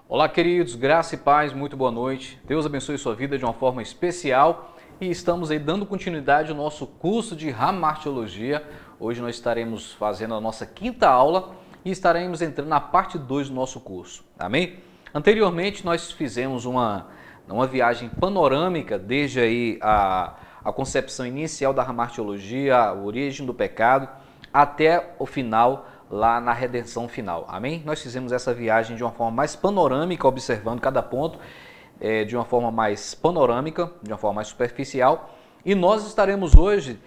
Olá, queridos, graça e paz, muito boa noite. Deus abençoe sua vida de uma forma especial e estamos aí dando continuidade ao nosso curso de Hamartiologia. Hoje nós estaremos fazendo a nossa quinta aula e estaremos entrando na parte 2 do nosso curso, amém? Anteriormente nós fizemos uma viagem panorâmica desde aí a concepção inicial da Hamartiologia, a origem do pecado, até o final, lá na redenção final, amém? Nós fizemos essa viagem de uma forma mais panorâmica, observando cada ponto de uma forma mais panorâmica, de uma forma mais superficial, e nós estaremos hoje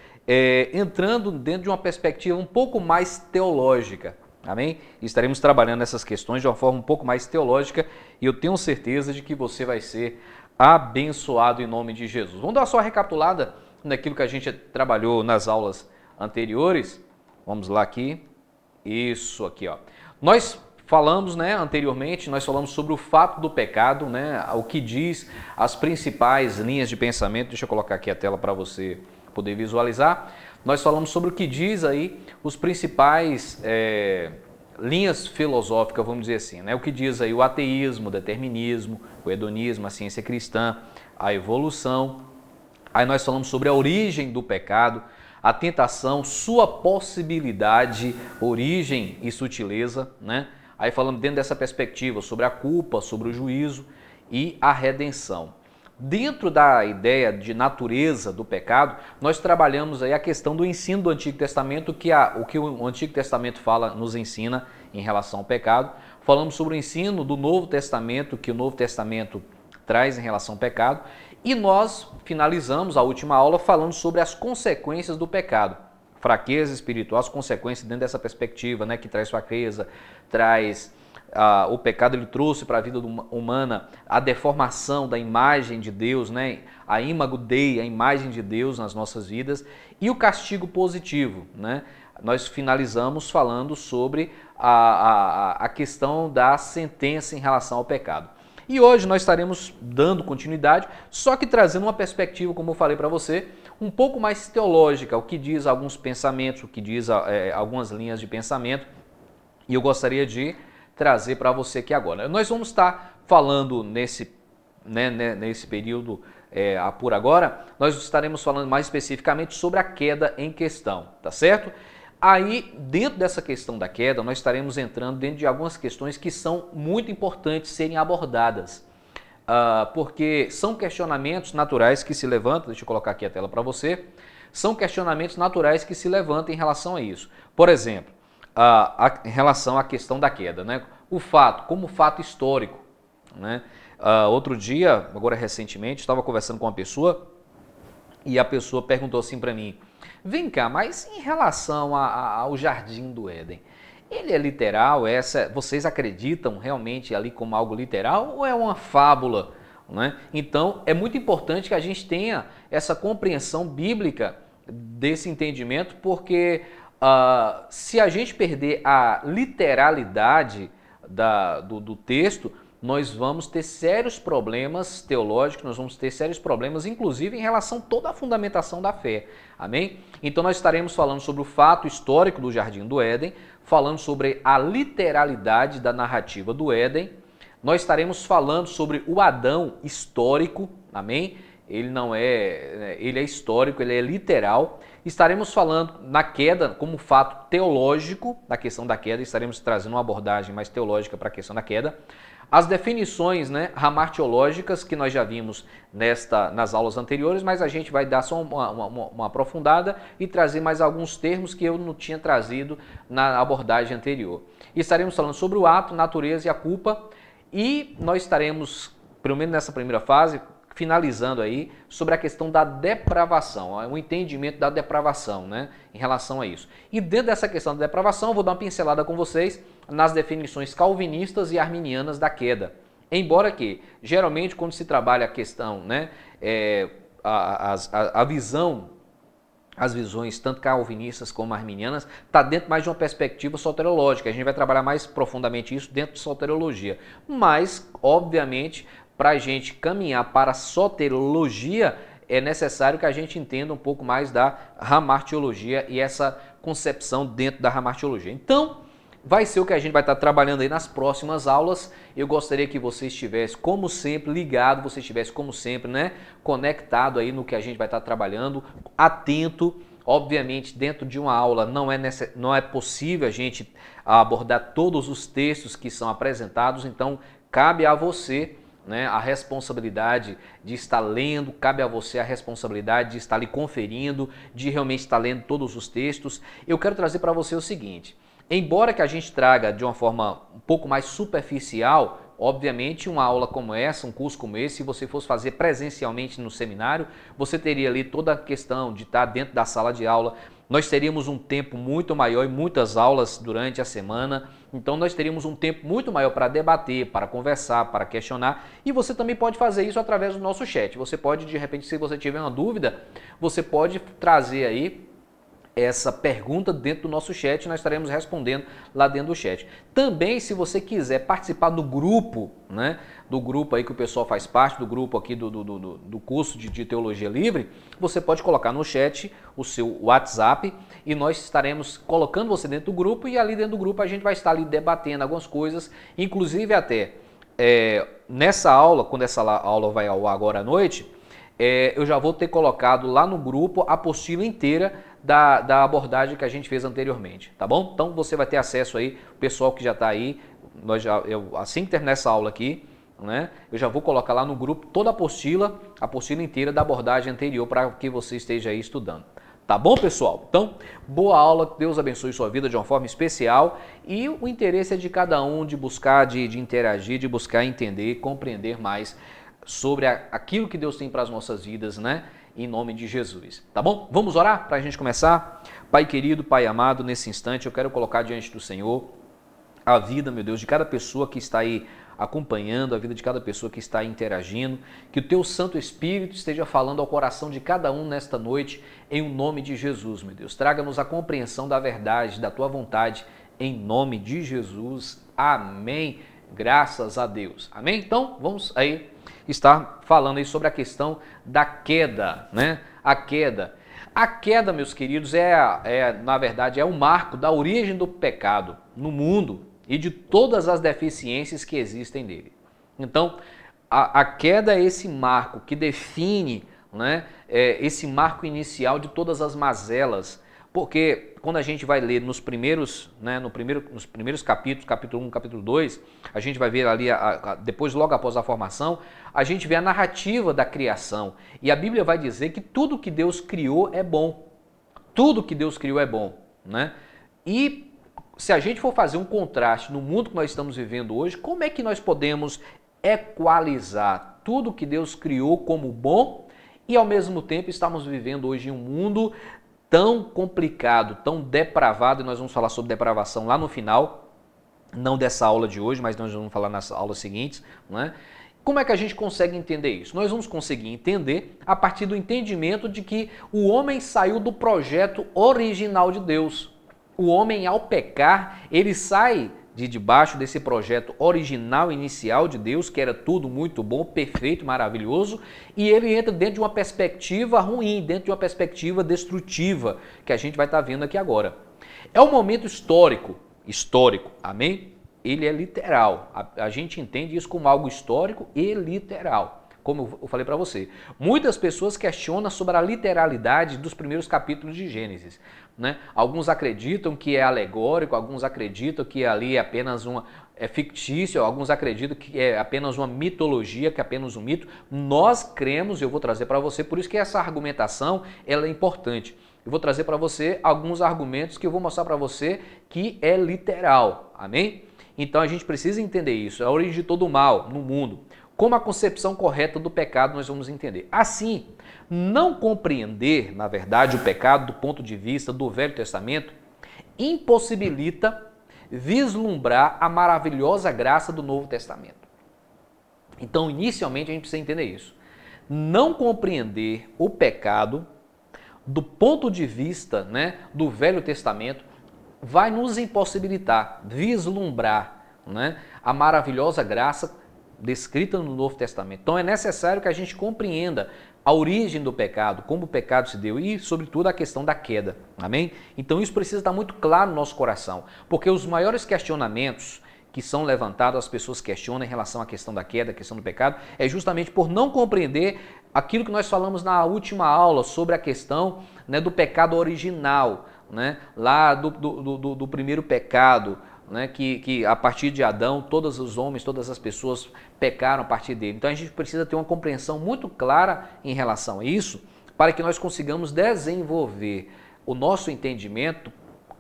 entrando dentro de uma perspectiva um pouco mais teológica, amém? E estaremos trabalhando essas questões de uma forma um pouco mais teológica e eu tenho certeza de que você vai ser abençoado em nome de Jesus. Vamos dar só uma recapitulada naquilo que a gente trabalhou nas aulas anteriores. Vamos lá aqui. Isso aqui, ó. Nós falamos, anteriormente, nós falamos sobre o fato do pecado, o que diz as principais linhas de pensamento. Deixa eu colocar aqui a tela para você poder visualizar. Nós falamos sobre o que diz aí os principais linhas filosóficas, vamos dizer assim, o que diz aí o ateísmo, o determinismo, o hedonismo, a ciência cristã, a evolução. Aí nós falamos sobre a origem do pecado, a tentação, sua possibilidade, origem e sutileza, Aí falamos dentro dessa perspectiva sobre a culpa, sobre o juízo e a redenção. Dentro da ideia de natureza do pecado, nós trabalhamos aí a questão do ensino do Antigo Testamento, o que o Antigo Testamento nos ensina em relação ao pecado. Falamos sobre o ensino do Novo Testamento, que o Novo Testamento traz em relação ao pecado. E nós finalizamos a última aula falando sobre as consequências do pecado. Fraqueza espiritual, as consequências dentro dessa perspectiva, que traz fraqueza, traz... o pecado ele trouxe para a vida humana a deformação da imagem de Deus, a imago Dei, a imagem de Deus nas nossas vidas, e o castigo positivo. Nós finalizamos falando sobre a questão da sentença em relação ao pecado. E hoje nós estaremos dando continuidade, só que trazendo uma perspectiva, como eu falei para você, um pouco mais teológica, o que diz alguns pensamentos, o que diz algumas linhas de pensamento, e eu gostaria de trazer para você aqui agora. Nós vamos estar falando nesse período por agora, nós estaremos falando mais especificamente sobre a queda em questão, tá certo? Aí, dentro dessa questão da queda, nós estaremos entrando dentro de algumas questões que são muito importantes serem abordadas, porque são questionamentos naturais que se levantam, deixa eu colocar aqui a tela para você, são questionamentos naturais que se levantam em relação a isso. Por exemplo, em relação à questão da queda, o fato, como fato histórico. Outro dia, agora recentemente, estava conversando com uma pessoa e a pessoa perguntou assim para mim: vem cá, mas em relação ao Jardim do Éden, ele é literal? Vocês acreditam realmente ali como algo literal ou é uma fábula? Então, é muito importante que a gente tenha essa compreensão bíblica desse entendimento, porque se a gente perder a literalidade do texto, nós vamos ter sérios problemas teológicos, nós vamos ter sérios problemas, inclusive em relação a toda a fundamentação da fé, amém? Então nós estaremos falando sobre o fato histórico do Jardim do Éden, falando sobre a literalidade da narrativa do Éden, nós estaremos falando sobre o Adão histórico, amém? Ele é histórico, ele é literal. Estaremos falando na queda como fato teológico, da questão da queda, estaremos trazendo uma abordagem mais teológica para a questão da queda. As definições hamartiológicas que nós já vimos nas aulas anteriores, mas a gente vai dar só uma aprofundada e trazer mais alguns termos que eu não tinha trazido na abordagem anterior. E estaremos falando sobre o ato, natureza e a culpa, e nós estaremos, pelo menos nessa primeira fase, finalizando aí sobre a questão da depravação, o entendimento da depravação, em relação a isso. E dentro dessa questão da depravação, eu vou dar uma pincelada com vocês nas definições calvinistas e arminianas da queda. Embora que, geralmente, quando se trabalha a questão, a visão, as visões tanto calvinistas como arminianas, está dentro mais de uma perspectiva soteriológica. A gente vai trabalhar mais profundamente isso dentro de soteriologia. Mas, obviamente, para a gente caminhar para a soteriologia, é necessário que a gente entenda um pouco mais da hamartiologia e essa concepção dentro da hamartiologia. Então, vai ser o que a gente vai estar trabalhando aí nas próximas aulas. Eu gostaria que você estivesse, como sempre, ligado, você estivesse, como sempre, né, conectado aí no que a gente vai estar trabalhando, atento. Obviamente, dentro de uma aula não é possível a gente abordar todos os textos que são apresentados, então cabe a você, né, a responsabilidade de estar lendo, cabe a você a responsabilidade de estar ali conferindo, de realmente estar lendo todos os textos. Eu quero trazer para você o seguinte: embora que a gente traga de uma forma um pouco mais superficial, obviamente uma aula como essa, um curso como esse, se você fosse fazer presencialmente no seminário, você teria ali toda a questão de estar dentro da sala de aula. Nós teríamos um tempo muito maior e muitas aulas durante a semana, então nós teríamos um tempo muito maior para debater, para conversar, para questionar, e você também pode fazer isso através do nosso chat. Você pode, de repente, se você tiver uma dúvida, você pode trazer aí essa pergunta dentro do nosso chat, nós estaremos respondendo lá dentro do chat. Também, se você quiser participar do grupo, né, do grupo aí que o pessoal faz parte, do grupo aqui do curso de Teologia Livre, você pode colocar no chat o seu WhatsApp e nós estaremos colocando você dentro do grupo, e ali dentro do grupo a gente vai estar ali debatendo algumas coisas, inclusive até nessa aula, quando essa aula vai ao ar agora à noite, eu já vou ter colocado lá no grupo a apostila inteira da abordagem que a gente fez anteriormente, tá bom? Então você vai ter acesso aí, o pessoal que já está aí, assim que terminar essa aula aqui, né, eu já vou colocar lá no grupo toda a apostila inteira da abordagem anterior para que você esteja aí estudando. Tá bom, pessoal? Então, boa aula, que Deus abençoe sua vida de uma forma especial, e o interesse é de cada um de buscar, de interagir, de buscar entender, compreender mais sobre aquilo que Deus tem para as nossas vidas, né? Em nome de Jesus, tá bom? Vamos orar para a gente começar? Pai querido, Pai amado, nesse instante eu quero colocar diante do Senhor a vida, meu Deus, de cada pessoa que está aí acompanhando, a vida de cada pessoa que está aí interagindo, que o Teu Santo Espírito esteja falando ao coração de cada um nesta noite, em nome de Jesus, meu Deus. Traga-nos a compreensão da verdade, da Tua vontade, em nome de Jesus. Amém. Graças a Deus. Amém? Então, vamos aí estar falando aí sobre a questão da queda, né? A queda. A queda, meus queridos, na verdade, é o marco da origem do pecado no mundo e de todas as deficiências que existem nele. Então, a queda é esse marco que define, né, esse marco inicial de todas as mazelas, porque quando a gente vai ler nos primeiros capítulos, capítulo 1, capítulo 2, a gente vai ver ali, depois logo após a formação, a gente vê a narrativa da criação. E a Bíblia vai dizer que tudo que Deus criou é bom. Tudo que Deus criou é bom, né? E se a gente for fazer um contraste no mundo que nós estamos vivendo hoje, como é que nós podemos equalizar tudo que Deus criou como bom e ao mesmo tempo estamos vivendo hoje em um mundo tão complicado, tão depravado, e nós vamos falar sobre depravação lá no final, não dessa aula de hoje, mas nós vamos falar nas aulas seguintes, né? Como é que a gente consegue entender isso? Nós vamos conseguir entender a partir do entendimento de que o homem saiu do projeto original de Deus. O homem, ao pecar, ele sai de debaixo desse projeto original, inicial de Deus, que era tudo muito bom, perfeito, maravilhoso, e ele entra dentro de uma perspectiva ruim, dentro de uma perspectiva destrutiva, que a gente vai estar vendo aqui agora. É um momento histórico, amém? Ele é literal, a gente entende isso como algo histórico e literal, como eu falei para você. Muitas pessoas questionam sobre a literalidade dos primeiros capítulos de Gênesis, né? Alguns acreditam que é alegórico, alguns acreditam que ali é apenas fictício, alguns acreditam que é apenas uma mitologia, que é apenas um mito. Nós cremos, eu vou trazer para você, por isso que essa argumentação ela é importante. Eu vou trazer para você alguns argumentos que eu vou mostrar para você que é literal, amém? Então a gente precisa entender isso, é a origem de todo o mal no mundo. Como a concepção correta do pecado nós vamos entender. Assim, não compreender, na verdade, o pecado do ponto de vista do Velho Testamento impossibilita vislumbrar a maravilhosa graça do Novo Testamento. Então, inicialmente, a gente precisa entender isso. Não compreender o pecado do ponto de vista, né, do Velho Testamento vai nos impossibilitar vislumbrar, né, a maravilhosa graça descrita no Novo Testamento. Então é necessário que a gente compreenda a origem do pecado, como o pecado se deu e, sobretudo, a questão da queda. Amém? Então isso precisa estar muito claro no nosso coração, porque os maiores questionamentos que são levantados, as pessoas questionam em relação à questão da queda, à questão do pecado, é justamente por não compreender aquilo que nós falamos na última aula sobre a questão, né, do pecado original, né, lá do primeiro pecado, né, que a partir de Adão, todos os homens, todas as pessoas pecaram a partir dele. Então a gente precisa ter uma compreensão muito clara em relação a isso, para que nós consigamos desenvolver o nosso entendimento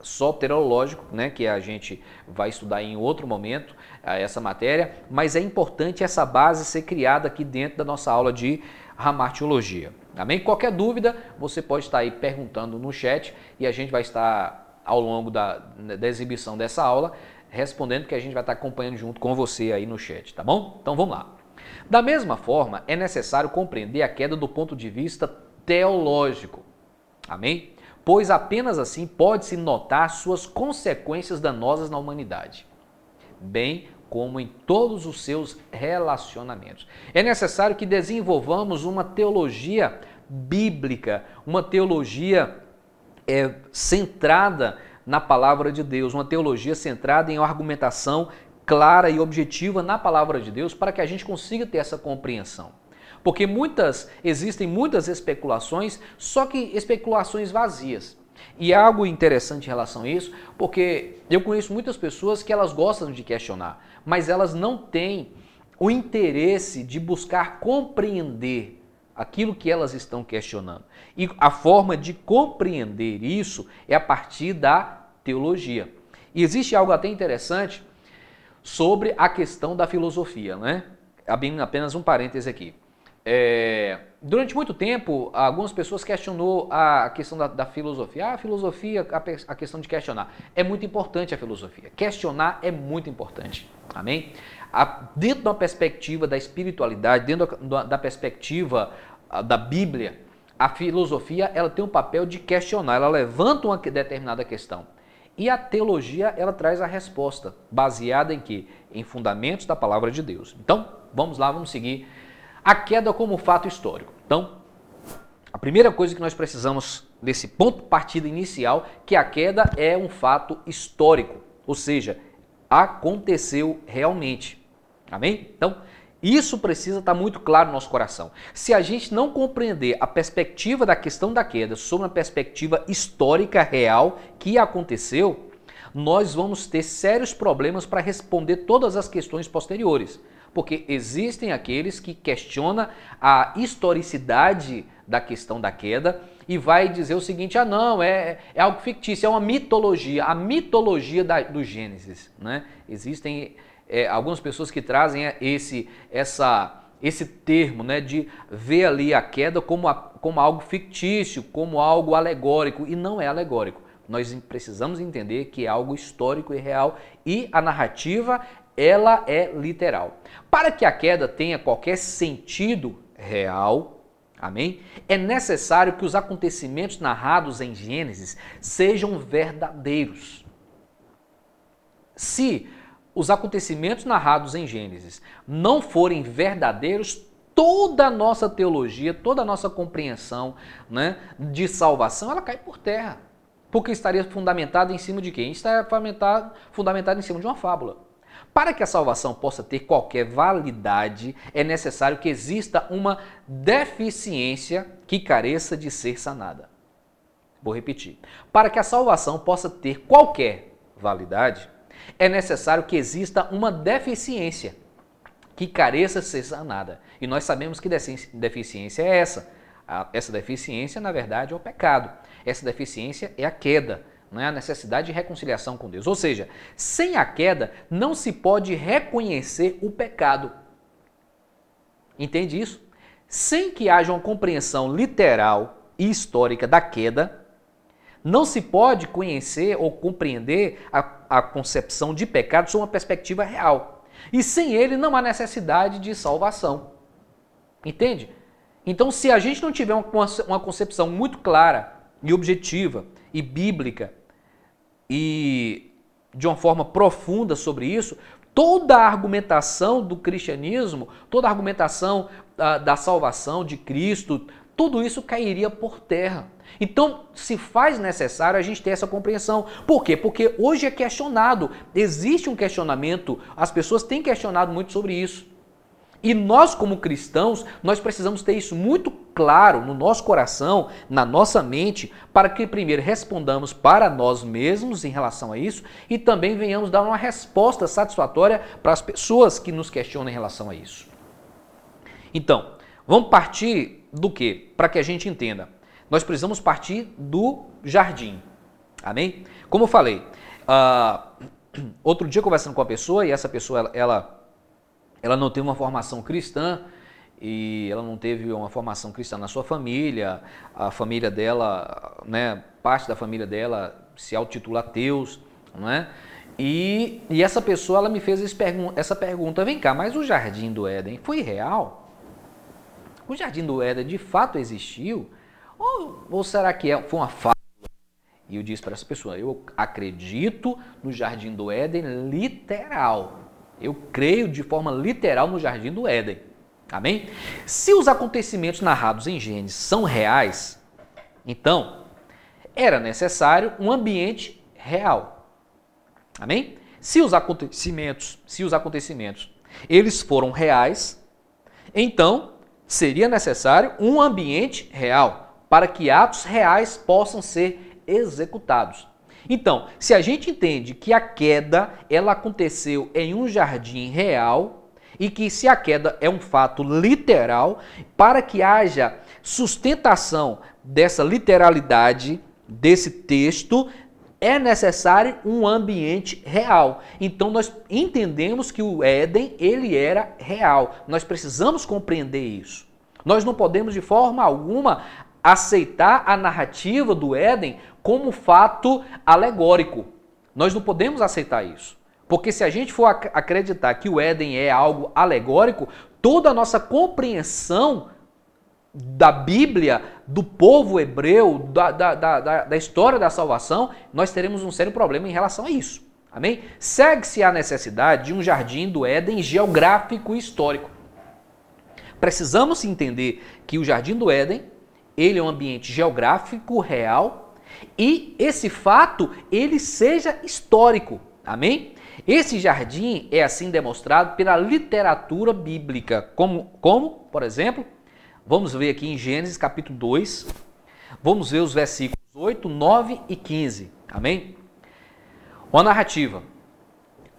soteriológico, né, que a gente vai estudar em outro momento, essa matéria, mas é importante essa base ser criada aqui dentro da nossa aula de Hamartiologia. Amém? Qualquer dúvida, você pode estar aí perguntando no chat e a gente vai estar ao longo da exibição dessa aula respondendo, que a gente vai estar acompanhando junto com você aí no chat, tá bom? Então vamos lá. Da mesma forma, é necessário compreender a queda do ponto de vista teológico. Amém? Pois apenas assim pode-se notar suas consequências danosas na humanidade, bem como em todos os seus relacionamentos. É necessário que desenvolvamos uma teologia bíblica, uma teologia centrada na palavra de Deus, uma teologia centrada em uma argumentação clara e objetiva na palavra de Deus, para que a gente consiga ter essa compreensão. Porque existem muitas especulações, só que especulações vazias. E é algo interessante em relação a isso, porque eu conheço muitas pessoas que elas gostam de questionar, mas elas não têm o interesse de buscar compreender aquilo que elas estão questionando. E a forma de compreender isso é a partir da teologia. E existe algo até interessante sobre a questão da filosofia, né? Apenas um parêntese aqui. Durante muito tempo, algumas pessoas questionou a questão da filosofia. A filosofia, a questão de questionar. É muito importante a filosofia. Questionar é muito importante. Amém? Dentro da perspectiva da espiritualidade, dentro da perspectiva da Bíblia, a filosofia ela tem um papel de questionar. Ela levanta uma determinada questão. E a teologia ela traz a resposta, baseada em quê? Em fundamentos da palavra de Deus. Então, vamos lá, vamos seguir. A queda como fato histórico. Então, a primeira coisa que nós precisamos desse ponto de partida inicial, que a queda é um fato histórico, ou seja, aconteceu realmente. Amém? Então, isso precisa estar muito claro no nosso coração. Se a gente não compreender a perspectiva da questão da queda sob uma perspectiva histórica real que aconteceu, nós vamos ter sérios problemas para responder todas as questões posteriores. Porque existem aqueles que questionam a historicidade da questão da queda e vai dizer o seguinte, não, é algo fictício, é uma mitologia, a mitologia do Gênesis, né? Existem algumas pessoas que trazem esse termo, né, de ver ali a queda como algo fictício, como algo alegórico, e não é alegórico. Nós precisamos entender que é algo histórico e real e a narrativa ela é literal. Para que a queda tenha qualquer sentido real, amém? É necessário que os acontecimentos narrados em Gênesis sejam verdadeiros. Se os acontecimentos narrados em Gênesis não forem verdadeiros, toda a nossa teologia, toda a nossa compreensão, né, de salvação, ela cai por terra. Porque estaria fundamentada em cima de quem? Estaria fundamentada em cima de uma fábula. Para que a salvação possa ter qualquer validade, é necessário que exista uma deficiência que careça de ser sanada. Vou repetir. Para que a salvação possa ter qualquer validade, é necessário que exista uma deficiência que careça de ser sanada. E nós sabemos que deficiência é essa. Essa deficiência, na verdade, é o pecado. Essa deficiência é a queda. Não é a necessidade de reconciliação com Deus. Ou seja, sem a queda não se pode reconhecer o pecado. Entende isso? Sem que haja uma compreensão literal e histórica da queda, não se pode conhecer ou compreender a concepção de pecado sob uma perspectiva real. E sem ele não há necessidade de salvação. Entende? Então, se a gente não tiver uma concepção muito clara e objetiva e bíblica e de uma forma profunda sobre isso, toda a argumentação do cristianismo, toda a argumentação da salvação de Cristo, tudo isso cairia por terra. Então, se faz necessário a gente ter essa compreensão. Por quê? Porque hoje é questionado, existe um questionamento, as pessoas têm questionado muito sobre isso. E nós, como cristãos, nós precisamos ter isso muito claro no nosso coração, na nossa mente, para que primeiro respondamos para nós mesmos em relação a isso e também venhamos dar uma resposta satisfatória para as pessoas que nos questionam em relação a isso. Então, vamos partir do quê? Para que a gente entenda. Nós precisamos partir do jardim. Amém? Como eu falei, outro dia conversando com uma pessoa e essa pessoa, ela não tem uma formação cristã e ela não teve uma formação cristã na sua família, a família dela, né, parte da família dela se autotitula ateus, não é? E essa pessoa, ela me fez essa pergunta, vem cá, mas o Jardim do Éden foi real? O Jardim do Éden de fato existiu? Ou será que foi uma fábula? E eu disse para essa pessoa, eu acredito no Jardim do Éden literal. Eu creio de forma literal no Jardim do Éden. Amém? Se os acontecimentos narrados em Gênesis são reais, então era necessário um ambiente real. Amém? Se os acontecimentos, eles foram reais, então seria necessário um ambiente real para que atos reais possam ser executados. Então, se a gente entende que a queda ela aconteceu em um jardim real e que se a queda é um fato literal, para que haja sustentação dessa literalidade desse texto, é necessário um ambiente real. Então nós entendemos que o Éden ele era real. Nós precisamos compreender isso. Nós não podemos de forma alguma aceitar a narrativa do Éden como fato alegórico. Nós não podemos aceitar isso. Porque se a gente for acreditar que o Éden é algo alegórico, toda a nossa compreensão da Bíblia, do povo hebreu, da história da salvação, nós teremos um sério problema em relação a isso. Amém? Segue-se a necessidade de um jardim do Éden geográfico e histórico. Precisamos entender que o jardim do Éden ele é um ambiente geográfico real e esse fato ele seja histórico. Amém? Esse jardim é assim demonstrado pela literatura bíblica, como por exemplo, vamos ver aqui em Gênesis capítulo 2, vamos ver os versículos 8, 9 e 15. Amém? Uma narrativa,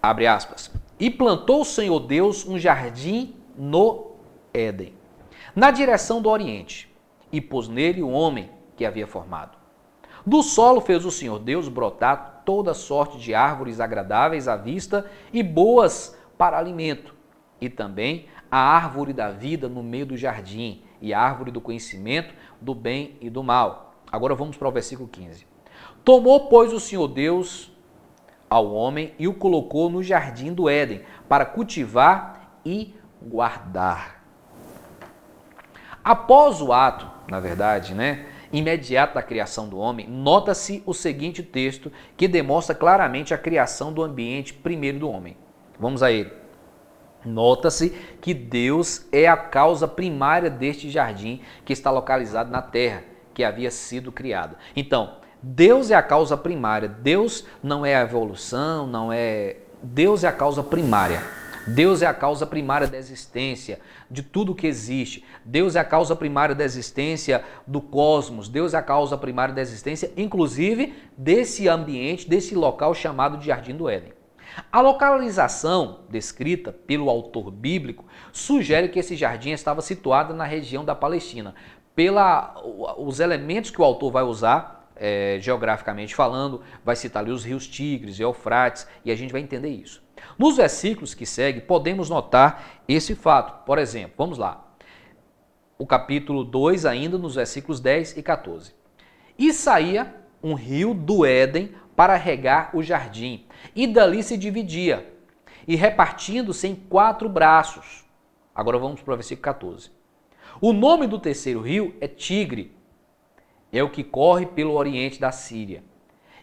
abre aspas, e plantou o Senhor Deus um jardim no Éden, na direção do Oriente, e pôs nele o homem que havia formado. Do solo fez o Senhor Deus brotar toda sorte de árvores agradáveis à vista e boas para alimento, e também a árvore da vida no meio do jardim, e a árvore do conhecimento do bem e do mal. Agora vamos para o versículo 15. Tomou, pois, o Senhor Deus ao homem e o colocou no jardim do Éden, para cultivar e guardar. Após o ato, na verdade, imediato da criação do homem, nota-se o seguinte texto que demonstra claramente a criação do ambiente primeiro do homem. Vamos a ele. Nota-se que Deus é a causa primária deste jardim que está localizado na terra, que havia sido criado. Então, Deus é a causa primária. Deus não é a evolução, Deus é a causa primária. Deus é a causa primária da existência, de tudo que existe. Deus é a causa primária da existência do cosmos. Deus é a causa primária da existência, inclusive, desse ambiente, desse local chamado de Jardim do Éden. A localização descrita pelo autor bíblico sugere que esse jardim estava situado na região da Palestina. Os elementos que o autor vai usar, geograficamente falando, vai citar ali os rios Tigres e Eufrates, e a gente vai entender isso. Nos versículos que seguem, podemos notar esse fato. Por exemplo, vamos lá. O capítulo 2, ainda nos versículos 10 e 14. E saía um rio do Éden para regar o jardim, e dali se dividia, e repartindo-se em 4 braços. Agora vamos para o versículo 14. O nome do terceiro rio é Tigre, é o que corre pelo oriente da Síria.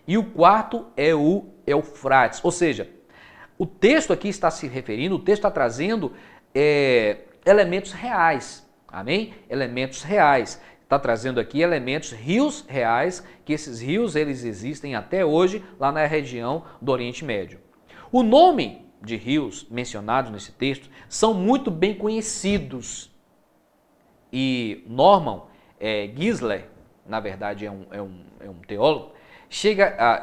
E o quarto é o Eufrates, ou seja, o texto aqui está se referindo, o texto está trazendo elementos reais, amém? Elementos reais. está trazendo aqui elementos, rios reais, que esses rios eles existem até hoje lá na região do Oriente Médio. O nome de rios mencionados nesse texto são muito bem conhecidos. E Norman Geisler, na verdade é um teólogo,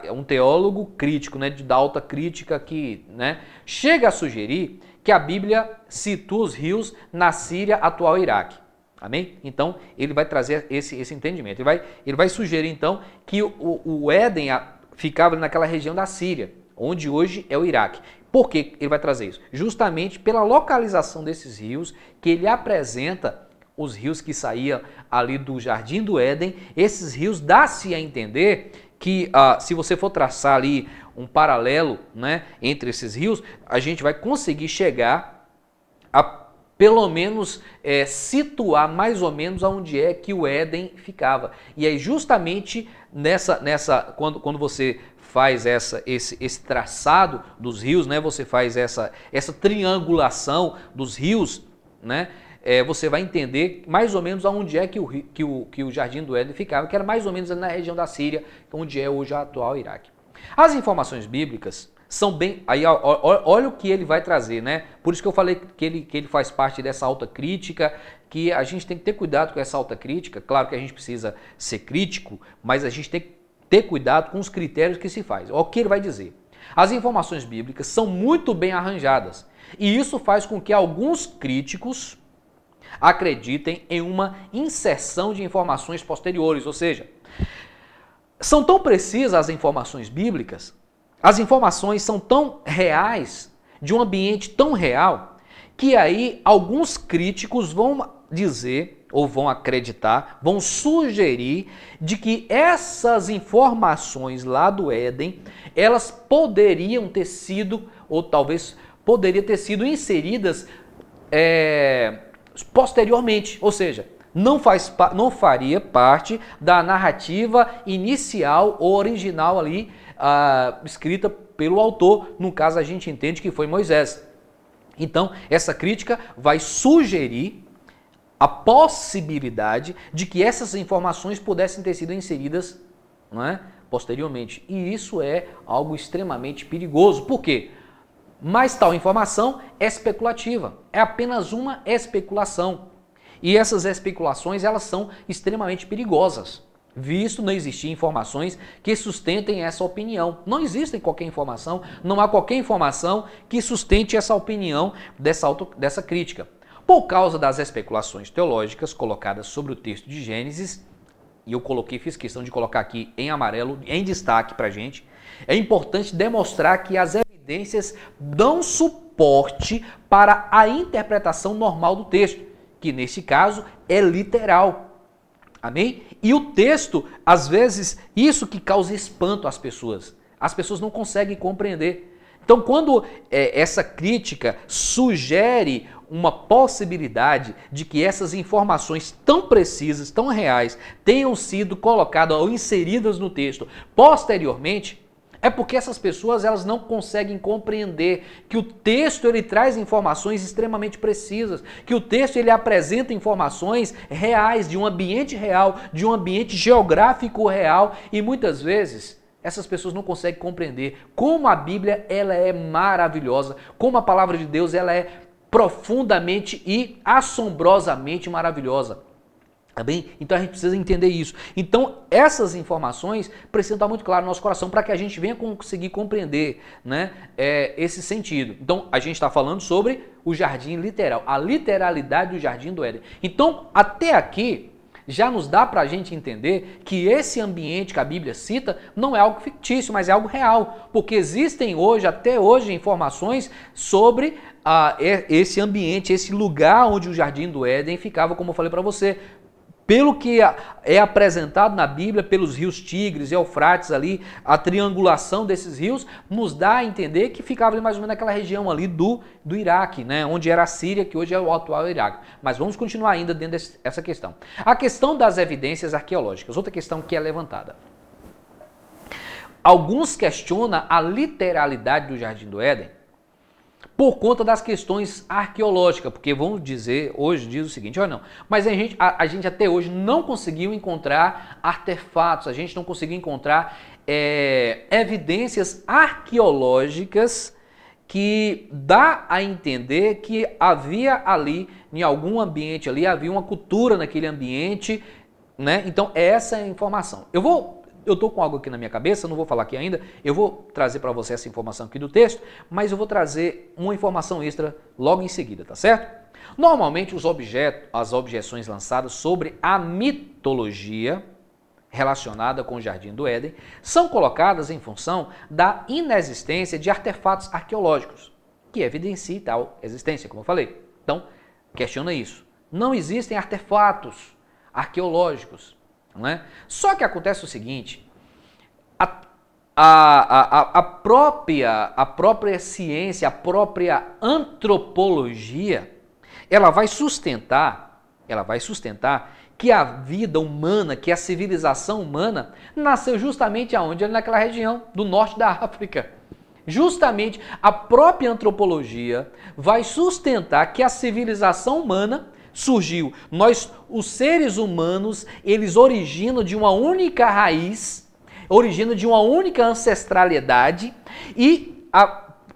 é um teólogo crítico, né, da alta crítica que, né, chega a sugerir que a Bíblia situa os rios na Síria, atual Iraque. Amém? Então, ele vai trazer esse entendimento. Ele vai sugerir, então, que o Éden ficava naquela região da Síria, onde hoje é o Iraque. Por que ele vai trazer isso? Justamente pela localização desses rios, que ele apresenta os rios que saíam ali do Jardim do Éden. Esses rios dá-se a entender que, se você for traçar ali um paralelo, né, entre esses rios, a gente vai conseguir chegar a pelo menos situar mais ou menos aonde é que o Éden ficava. E aí justamente quando você faz esse traçado dos rios, né, você faz essa triangulação dos rios, né, você vai entender mais ou menos aonde é que o Jardim do Éden ficava, que era mais ou menos na região da Síria, onde é hoje a atual Iraque. As informações bíblicas são bem... Aí olha o que ele vai trazer, né? Por isso que eu falei que ele faz parte dessa alta crítica, que a gente tem que ter cuidado com essa alta crítica. Claro que a gente precisa ser crítico, mas a gente tem que ter cuidado com os critérios que se faz. Olha o que ele vai dizer. As informações bíblicas são muito bem arranjadas, e isso faz com que alguns críticos acreditem em uma inserção de informações posteriores, ou seja, são tão precisas as informações bíblicas, as informações são tão reais, de um ambiente tão real, que aí alguns críticos vão dizer, ou vão acreditar, vão sugerir de que essas informações lá do Éden, elas poderiam ter sido, ou talvez poderiam ter sido inseridas posteriormente, ou seja, não faria parte da narrativa inicial ou original ali, escrita pelo autor. No caso, a gente entende que foi Moisés. Então, essa crítica vai sugerir a possibilidade de que essas informações pudessem ter sido inseridas, não é, posteriormente. E isso é algo extremamente perigoso. Por quê? Mas tal informação é especulativa, é apenas uma especulação. E essas especulações, elas são extremamente perigosas, visto não existir informações que sustentem essa opinião. Não existe qualquer informação, não há qualquer informação que sustente essa opinião dessa crítica. Por causa das especulações teológicas colocadas sobre o texto de Gênesis, e eu fiz questão de colocar aqui em amarelo, em destaque para a gente, é importante demonstrar que as evidências dão suporte para a interpretação normal do texto, que nesse caso é literal. Amém? E o texto, às vezes, isso que causa espanto às pessoas. As pessoas não conseguem compreender. Então, quando essa crítica sugere uma possibilidade de que essas informações tão precisas, tão reais, tenham sido colocadas ou inseridas no texto posteriormente, é porque essas pessoas elas não conseguem compreender que o texto ele traz informações extremamente precisas, que o texto ele apresenta informações reais, de um ambiente real, de um ambiente geográfico real, e muitas vezes essas pessoas não conseguem compreender como a Bíblia ela é maravilhosa, como a palavra de Deus ela é profundamente e assombrosamente maravilhosa. Tá bem? Então a gente precisa entender isso. Então essas informações precisam estar muito claras no nosso coração para que a gente venha conseguir compreender, né, esse sentido. Então a gente está falando sobre o jardim literal, a literalidade do jardim do Éden. Então até aqui já nos dá para a gente entender que esse ambiente que a Bíblia cita não é algo fictício, mas é algo real. Porque existem hoje, até hoje, informações sobre esse ambiente, esse lugar onde o jardim do Éden ficava, como eu falei para você. Pelo que é apresentado na Bíblia, pelos rios Tigres e Eufrates ali, a triangulação desses rios nos dá a entender que ficava ali mais ou menos naquela região ali do Iraque, né? Onde era a Síria, que hoje é o atual Iraque. Mas vamos continuar ainda dentro dessa questão. A questão das evidências arqueológicas, outra questão que é levantada. Alguns questionam a literalidade do Jardim do Éden, por conta das questões arqueológicas, porque vamos dizer, hoje diz o seguinte, olha não, mas a gente até hoje não conseguiu encontrar artefatos, a gente não conseguiu encontrar evidências arqueológicas que dá a entender que havia ali, em algum ambiente ali, havia uma cultura naquele ambiente, né? Então essa é a informação. Eu estou com algo aqui na minha cabeça, não vou falar aqui ainda, eu vou trazer para você essa informação aqui do texto, mas eu vou trazer uma informação extra logo em seguida, tá certo? Normalmente as objeções lançadas sobre a mitologia relacionada com o Jardim do Éden são colocadas em função da inexistência de artefatos arqueológicos, que evidenciam tal existência, como eu falei. Então, questiona isso. Não existem artefatos arqueológicos. Não é? Só que acontece o seguinte, a própria ciência, a própria antropologia, ela vai sustentar que a vida humana, que a civilização humana nasceu justamente aonde? Naquela região do norte da África. Justamente a própria antropologia vai sustentar que a civilização humana surgiu. Os seres humanos, eles originam de uma única raiz, originam de uma única ancestralidade e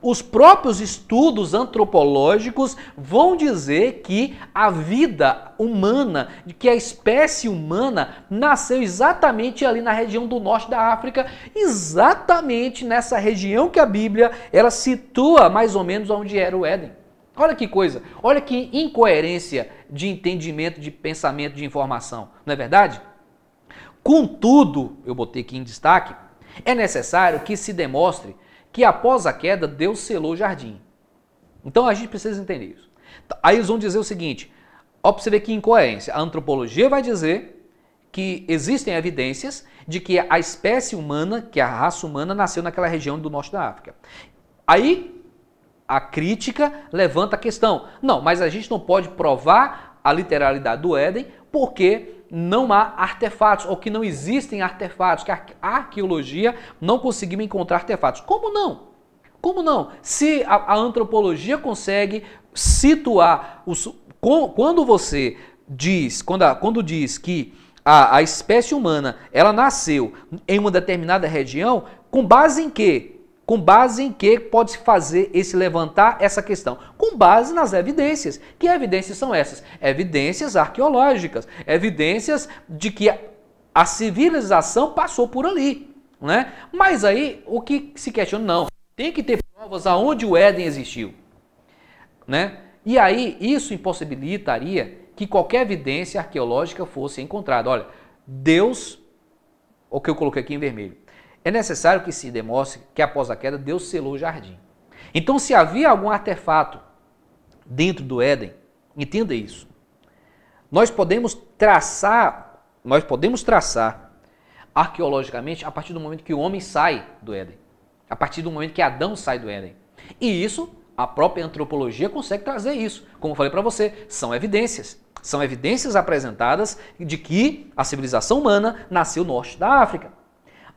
os próprios estudos antropológicos vão dizer que a vida humana, que a espécie humana nasceu exatamente ali na região do norte da África, exatamente nessa região que a Bíblia ela situa mais ou menos onde era o Éden. Olha que coisa, olha que incoerência de entendimento, de pensamento, de informação, não é verdade? Contudo, eu botei aqui em destaque, é necessário que se demonstre que após a queda Deus selou o jardim. Então a gente precisa entender isso. Aí eles vão dizer o seguinte, ó, pra você ver que incoerência, a antropologia vai dizer que existem evidências de que a espécie humana, que a raça humana nasceu naquela região do norte da África. Aí a crítica levanta a questão, não, mas a gente não pode provar a literalidade do Éden porque não há artefatos, ou que não existem artefatos, que a arqueologia não conseguiu encontrar artefatos. Como não? Como não? Se a antropologia consegue situar, quando você diz, quando diz que a espécie humana ela nasceu em uma determinada região, com base em quê? Com base em que pode-se fazer levantar essa questão? Com base nas evidências. Que evidências são essas? Evidências arqueológicas, evidências de que a civilização passou por ali. Né? Mas aí, o que se questiona? Não, tem que ter provas aonde o Éden existiu. Né? E aí, isso impossibilitaria que qualquer evidência arqueológica fosse encontrada. Olha, Deus, o que eu coloquei aqui em vermelho, é necessário que se demonstre que após a queda Deus selou o jardim. Então, se havia algum artefato dentro do Éden, entenda isso. Nós podemos traçar arqueologicamente a partir do momento que o homem sai do Éden, a partir do momento que Adão sai do Éden. E isso, a própria antropologia consegue trazer isso. Como eu falei para você, são evidências. São evidências apresentadas de que a civilização humana nasceu no norte da África.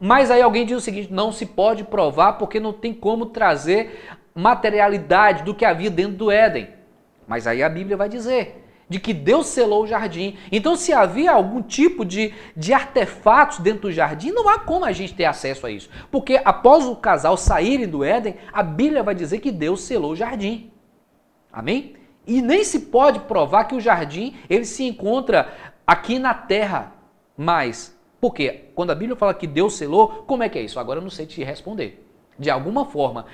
Mas aí alguém diz o seguinte, não se pode provar porque não tem como trazer materialidade do que havia dentro do Éden. Mas aí a Bíblia vai dizer de que Deus selou o jardim. Então se havia algum tipo de artefatos dentro do jardim, não há como a gente ter acesso a isso. Porque após o casal saírem do Éden, a Bíblia vai dizer que Deus selou o jardim. Amém? E nem se pode provar que o jardim ele se encontra aqui na terra, mas... Porque quando a Bíblia fala que Deus selou, como é que é isso? Agora eu não sei te responder. De alguma forma,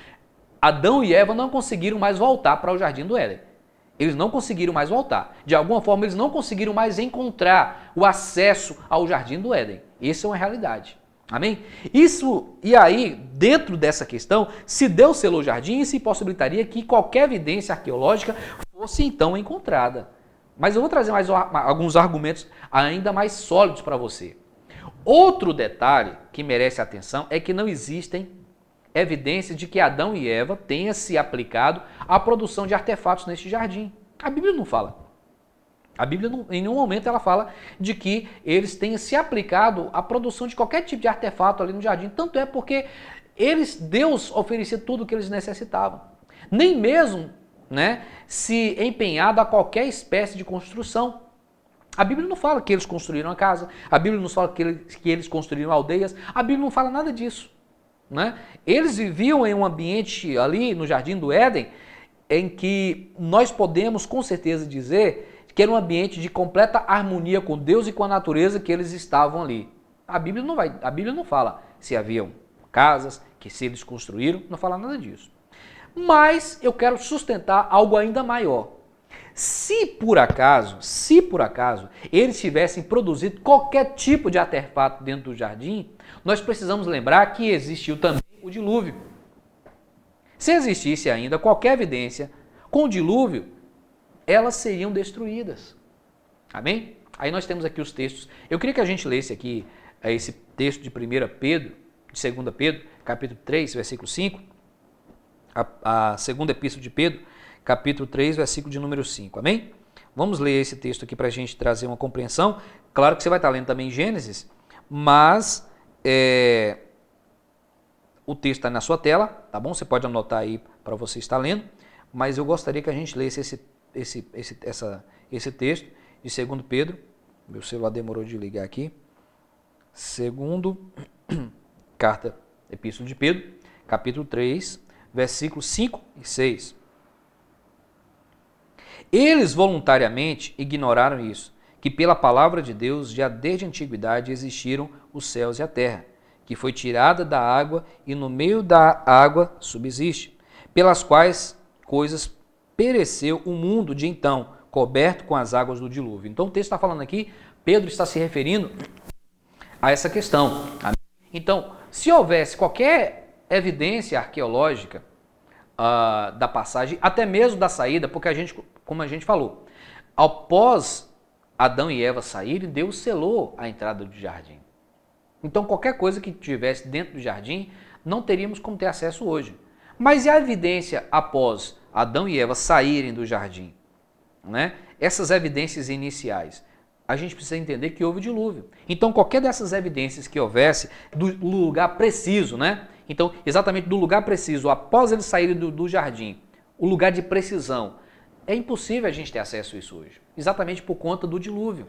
Adão e Eva não conseguiram mais voltar para o Jardim do Éden. Eles não conseguiram mais voltar. De alguma forma, eles não conseguiram mais encontrar o acesso ao Jardim do Éden. Isso é uma realidade. Amém? E aí, dentro dessa questão, se Deus selou o jardim, isso possibilitaria que qualquer evidência arqueológica fosse então encontrada. Mas eu vou trazer mais alguns argumentos ainda mais sólidos para você. Outro detalhe que merece atenção é que não existem evidências de que Adão e Eva tenham se aplicado à produção de artefatos neste jardim. A Bíblia não fala. A Bíblia, em nenhum momento, ela fala de que eles tenham se aplicado à produção de qualquer tipo de artefato ali no jardim. Tanto é porque Deus oferecia tudo o que eles necessitavam. nem mesmo, né, se empenhado a qualquer espécie de construção. A Bíblia não fala que eles construíram a casa, a Bíblia não fala que eles construíram aldeias, a Bíblia não fala nada disso. Né? Eles viviam em um ambiente ali no Jardim do Éden em que nós podemos com certeza dizer que era um ambiente de completa harmonia com Deus e com a natureza que eles estavam ali. A Bíblia não fala se haviam casas, que se eles construíram, não fala nada disso. Mas eu quero sustentar algo ainda maior. Se por acaso eles tivessem produzido qualquer tipo de artefato dentro do jardim, nós precisamos lembrar que existiu também o dilúvio. Se existisse ainda qualquer evidência com o dilúvio, elas seriam destruídas. Amém? Aí nós temos aqui os textos. Eu queria que a gente lesse aqui esse texto de 1 Pedro, de 2 Pedro, capítulo 3, versículo 5, a segunda epístola de Pedro, capítulo 3, versículo de número 5. Amém? Vamos ler esse texto aqui para a gente trazer uma compreensão. Claro que você vai estar lendo também Gênesis, mas o texto está na sua tela, tá bom? Você pode anotar aí para você estar lendo, mas eu gostaria que a gente lesse esse texto de 2 Pedro. Meu celular demorou de ligar aqui. Carta, epístola de Pedro, capítulo 3, versículos 5 e 6. Eles voluntariamente ignoraram isso, que pela palavra de Deus já desde a antiguidade existiram os céus e a terra, que foi tirada da água e no meio da água subsiste, pelas quais coisas pereceu o mundo de então, coberto com as águas do dilúvio. Então o texto está falando aqui, Pedro está se referindo a essa questão. Então, se houvesse qualquer evidência arqueológica da passagem, até mesmo da saída, porque como a gente falou, após Adão e Eva saírem, Deus selou a entrada do jardim. Então, qualquer coisa que tivesse dentro do jardim, não teríamos como ter acesso hoje. Mas e a evidência após Adão e Eva saírem do jardim? Né? Essas evidências iniciais. A gente precisa entender que houve dilúvio. Então, qualquer dessas evidências que houvesse, do lugar preciso, né? Então, exatamente do lugar preciso, após eles saírem do jardim, o lugar de precisão, é impossível a gente ter acesso a isso hoje. Exatamente por conta do dilúvio.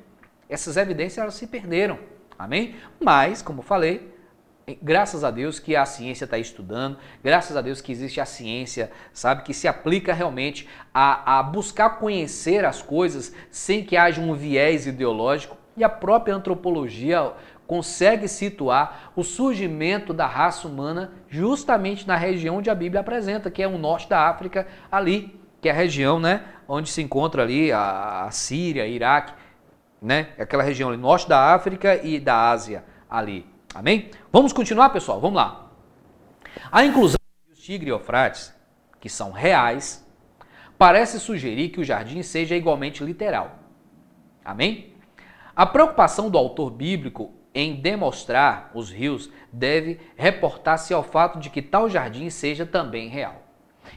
Essas evidências elas se perderam. Amém? Mas, como eu falei, graças a Deus que a ciência está estudando, graças a Deus que existe a ciência, sabe, que se aplica realmente a buscar conhecer as coisas sem que haja um viés ideológico, e a própria antropologia consegue situar o surgimento da raça humana justamente na região onde a Bíblia apresenta, que é o norte da África ali, que é a região, né, onde se encontra ali a Síria, Iraque, né, aquela região ali, norte da África e da Ásia ali. Amém? Vamos continuar, pessoal? Vamos lá. A inclusão dos Tigre e Eufrates, que são reais, parece sugerir que o jardim seja igualmente literal. Amém? A preocupação do autor bíblico em demonstrar os rios deve reportar-se ao fato de que tal jardim seja também real.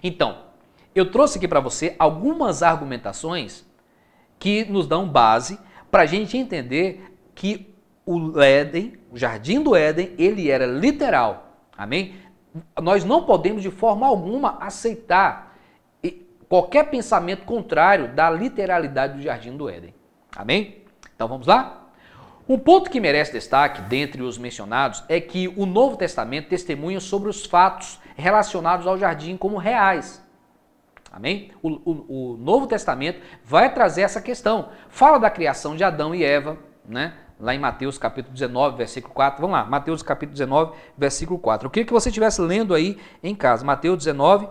Então, eu trouxe aqui para você algumas argumentações que nos dão base para a gente entender que o Éden, o Jardim do Éden, ele era literal. Amém? Nós não podemos de forma alguma aceitar qualquer pensamento contrário da literalidade do Jardim do Éden. Amém? Então vamos lá? Um ponto que merece destaque dentre os mencionados é que o Novo Testamento testemunha sobre os fatos relacionados ao jardim como reais. Amém? O Novo Testamento vai trazer essa questão. Fala da criação de Adão e Eva, né? Lá em Mateus capítulo 19, versículo 4. Vamos lá, Mateus capítulo 19, versículo 4. Eu queria que você estivesse lendo aí em casa. Mateus 19,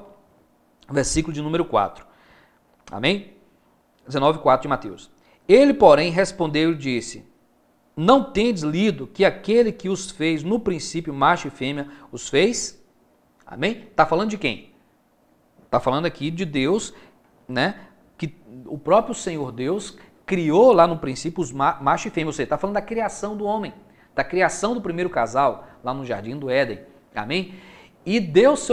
versículo de número 4. Amém? 19, 4 de Mateus. Ele, porém, respondeu e disse: não tendes lido que aquele que os fez no princípio, macho e fêmea, os fez? Amém? Está falando de quem? Está falando aqui de Deus, né? Que o próprio Senhor Deus criou lá no princípio os macho e fêmea. Ou seja, está falando da criação do homem, da criação do primeiro casal lá no Jardim do Éden. Amém? E Deus,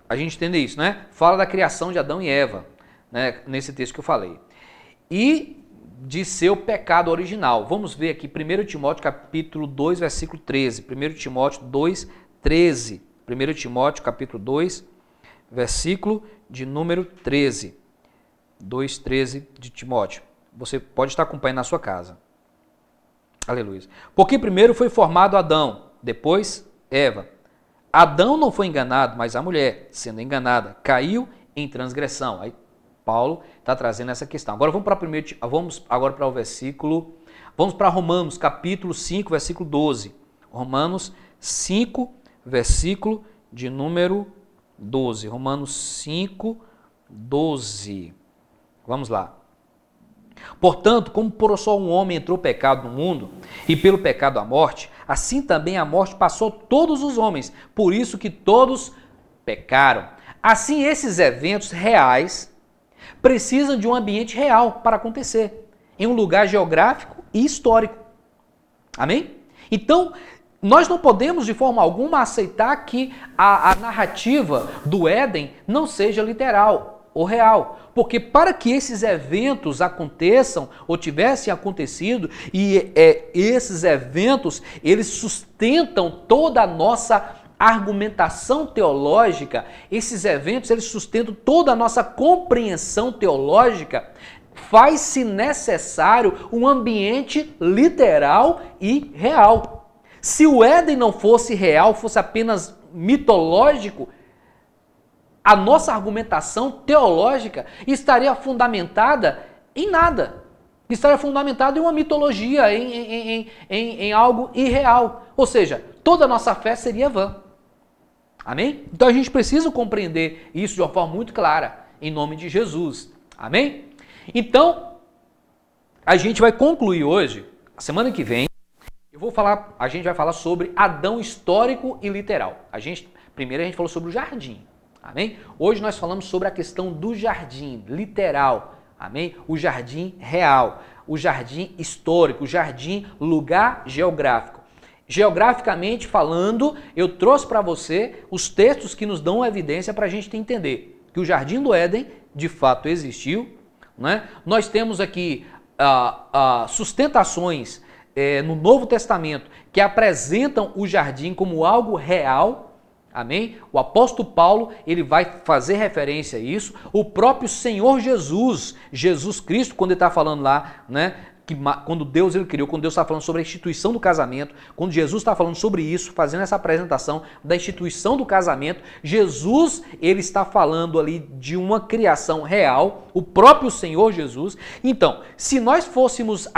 a gente entende isso, né? Fala da criação de Adão e Eva, né? Nesse texto que eu falei. E de seu pecado original. Vamos ver aqui 1 Timóteo capítulo 2, versículo 13. 1 Timóteo 2, 13. 1 Timóteo capítulo 2, versículo de número 13. 2:13 de Timóteo. Você pode estar acompanhando na sua casa. Aleluia. Porque primeiro foi formado Adão, depois Eva. Adão não foi enganado, mas a mulher, sendo enganada, caiu em transgressão. Aí Paulo está trazendo essa questão. Agora vamos agora para o versículo. Vamos para Romanos, capítulo 5, versículo 12. Romanos 5, versículo de número 12. Romanos 5, 12. Vamos lá. Portanto, como por só um homem entrou o pecado no mundo, e pelo pecado a morte, assim também a morte passou a todos os homens, por isso que todos pecaram. Assim, esses eventos reais precisam de um ambiente real para acontecer, em um lugar geográfico e histórico. Amém? Então, nós não podemos de forma alguma aceitar que a narrativa do Éden não seja literal ou real, porque para que esses eventos aconteçam ou tivessem acontecido, e esses eventos eles sustentam toda a nossa argumentação teológica, esses eventos eles sustentam toda a nossa compreensão teológica, faz-se necessário um ambiente literal e real. Se o Éden não fosse real, fosse apenas mitológico, a nossa argumentação teológica estaria fundamentada em nada. Estaria fundamentada em uma mitologia, em algo irreal. Ou seja, toda a nossa fé seria vã. Amém? Então a gente precisa compreender isso de uma forma muito clara, em nome de Jesus. Amém? Então, a gente vai concluir hoje, a semana que vem, a gente vai falar sobre Adão histórico e literal. Primeiro a gente falou sobre o jardim. Amém? Hoje nós falamos sobre a questão do jardim literal, amém? O jardim real, o jardim histórico, o jardim lugar geográfico. Geograficamente falando, eu trouxe para você os textos que nos dão evidência para a gente entender que o jardim do Éden de fato existiu, né? Nós temos aqui sustentações no Novo Testamento que apresentam o jardim como algo real. Amém? O apóstolo Paulo, ele vai fazer referência a isso. O próprio Senhor Jesus Cristo, quando ele está falando lá, né, que quando Deus ele criou, quando Deus está falando sobre a instituição do casamento, quando Jesus está falando sobre isso, fazendo essa apresentação da instituição do casamento, Jesus, ele está falando ali de uma criação real, o próprio Senhor Jesus. Então, se nós fôssemos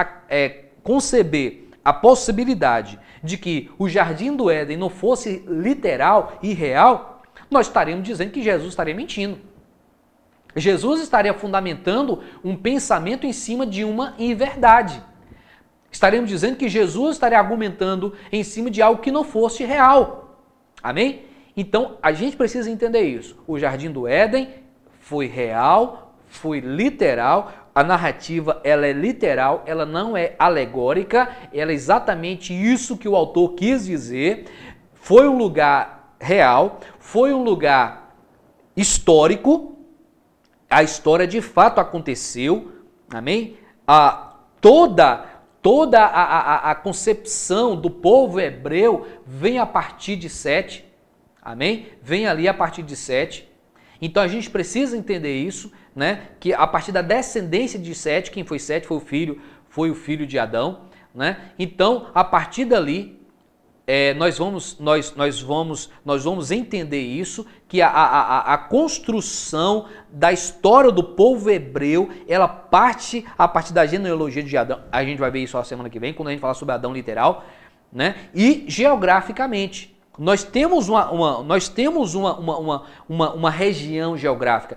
conceber a possibilidade de que o jardim do Éden não fosse literal e real, nós estaríamos dizendo que Jesus estaria mentindo. Jesus estaria fundamentando um pensamento em cima de uma inverdade. Estaríamos dizendo que Jesus estaria argumentando em cima de algo que não fosse real. Amém? Então, a gente precisa entender isso. O jardim do Éden foi real, foi literal. A narrativa, ela é literal, ela não é alegórica, ela é exatamente isso que o autor quis dizer. Foi um lugar real, foi um lugar histórico, a história de fato aconteceu, amém? Toda a concepção do povo hebreu vem a partir de Sete, amém? Vem ali a partir de Sete. Então a gente precisa entender isso, né? Que a partir da descendência de Sete, quem foi Sete foi o filho de Adão, né? Então a partir dali nós vamos entender isso, que a construção da história do povo hebreu, ela parte a partir da genealogia de Adão. A gente vai ver isso a semana que vem, quando a gente falar sobre Adão literal, né? E geograficamente. Nós temos uma região geográfica.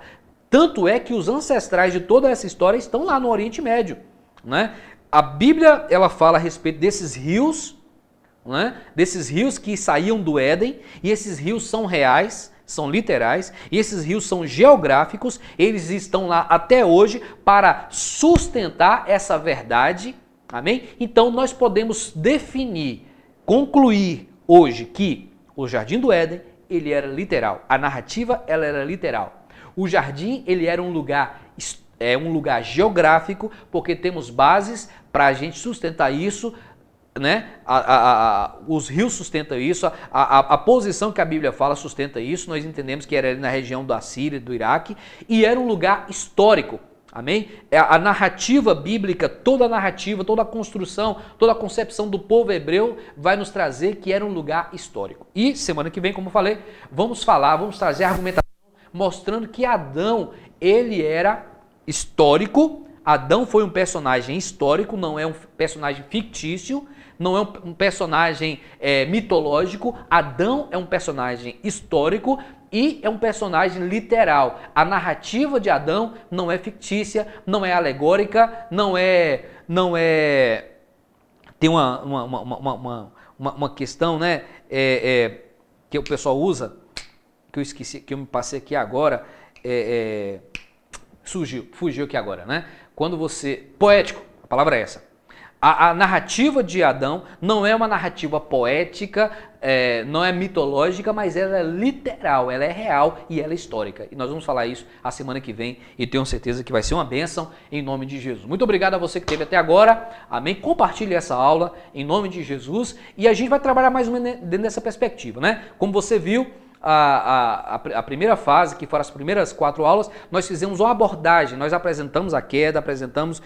Tanto é que os ancestrais de toda essa história estão lá no Oriente Médio, né? A Bíblia, ela fala a respeito desses rios, né? Desses rios que saíam do Éden, e esses rios são reais, são literais, e esses rios são geográficos, eles estão lá até hoje para sustentar essa verdade, amém? Então nós podemos definir, concluir hoje que o Jardim do Éden, ele era literal. A narrativa, ela era literal. O jardim, ele era um lugar geográfico, porque temos bases para a gente sustentar isso né? Os rios sustentam isso, a posição que a Bíblia fala sustenta isso. Nós entendemos que era ali na região da Síria, do Iraque, e era um lugar histórico. Amém? A narrativa bíblica, toda a narrativa, toda a construção, toda a concepção do povo hebreu vai nos trazer que era um lugar histórico. E semana que vem, como eu falei, vamos trazer a argumentação mostrando que Adão, ele era histórico. Adão foi um personagem histórico, não é um personagem fictício, não é um personagem mitológico. Adão é um personagem histórico e é um personagem literal. A narrativa de Adão não é fictícia, não é alegórica, não é tem uma questão, né, que o pessoal usa, que eu esqueci, que eu me passei aqui agora, fugiu aqui agora, né? Quando você... Poético, a palavra é essa. A narrativa de Adão não é uma narrativa poética, não é mitológica, mas ela é literal, ela é real e ela é histórica. E nós vamos falar isso a semana que vem e tenho certeza que vai ser uma bênção em nome de Jesus. Muito obrigado a você que esteve até agora. Amém? Compartilhe essa aula em nome de Jesus e a gente vai trabalhar mais ou menos dentro dessa perspectiva, né? Como você viu, a primeira fase, que foram as primeiras 4 aulas, nós fizemos uma abordagem, nós apresentamos a queda, apresentamos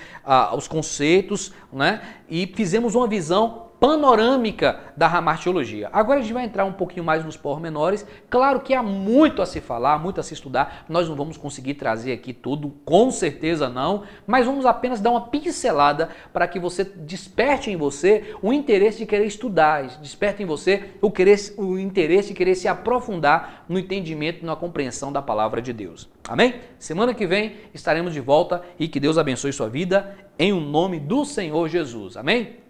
os conceitos, né? E fizemos uma visão panorâmica da hamartiologia. Agora a gente vai entrar um pouquinho mais nos pormenores. Claro que há muito a se falar, muito a se estudar, nós não vamos conseguir trazer aqui tudo, com certeza não, mas vamos apenas dar uma pincelada para que você desperte em você o interesse de querer estudar, desperte em você o interesse de querer se aprofundar no entendimento e na compreensão da palavra de Deus. Amém? Semana que vem estaremos de volta e que Deus abençoe sua vida em o nome do Senhor Jesus. Amém?